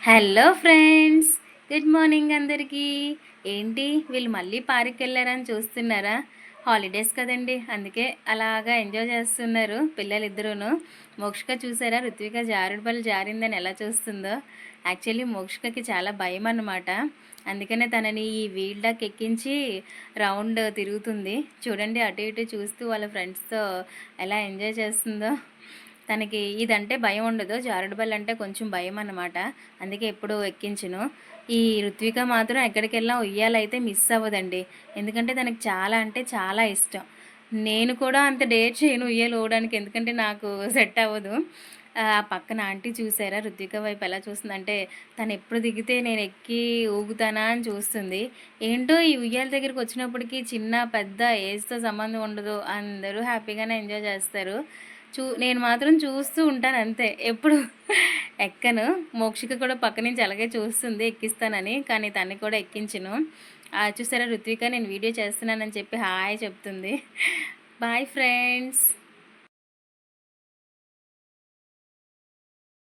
Hello friends, good morning అందరికీ. ఏంటి వీళ్ళు మళ్ళీ పార్క్‌కెళ్ళారని చూస్తున్నారా? హాలిడేస్ కదండీ! అందుకే అలాగా ఎంజాయ్ చేస్తున్నారు పిల్లలిద్దరూను. మోక్షిక చూసారా, రుత్విక జారుడు బల్ల జారిందని ఎలా చూస్తుందో. యాక్చువల్లీ మోక్షికకి చాలా భయమన్నమాట. అందుకనే తనని ఈ వీల్ డక్ ఎక్కించి రౌండ్ తిరుగుతుంది. చూడండి, అటు ఇటు చూస్తూ వాళ్ళ ఫ్రెండ్స్‌తో ఎలా ఎంజాయ్ చేస్తుందో. తనకి ఇదంటే భయం ఉండదు. జారుడు బల్ల అంటే కొంచెం భయం అన్నమాట. అందుకే ఎప్పుడూ ఎక్కించను. ఈ రుత్విక మాత్రం ఎక్కడికెళ్ళినా ఉయ్యాలైతే మిస్ అవ్వదండి. ఎందుకంటే తనకి చాలా అంటే చాలా ఇష్టం. నేను కూడా అంత డేర్ చేయను ఉయ్యాల ఊగడానికి. ఎందుకంటే నాకు సెట్ అవ్వదు. ఆ పక్కన ఆంటీ చూసారా రుత్విక వైపు ఎలా చూస్తుందంటే, తను ఎప్పుడు దిగితే నేను ఎక్కి ఊగుతానా అని చూస్తుంది. ఏంటో ఈ ఉయ్యాల దగ్గరికి వచ్చినప్పటికి చిన్న పెద్ద ఏజ్‌తో సంబంధం ఉండదు. అందరూ హ్యాపీగానే ఎంజాయ్ చేస్తారు. నేను మాత్రం చూస్తూ ఉంటాను అంతే. ఎప్పుడు ఎక్కను. మోక్షిక కూడా పక్క నుంచి అలాగే చూస్తుంది ఎక్కిస్తానని. కానీ తన్ని కూడా ఎక్కించను. చూసారా రుత్విక నేను వీడియో చేస్తున్నానని చెప్పి హాయ్ చెప్తుంది. Bye friends.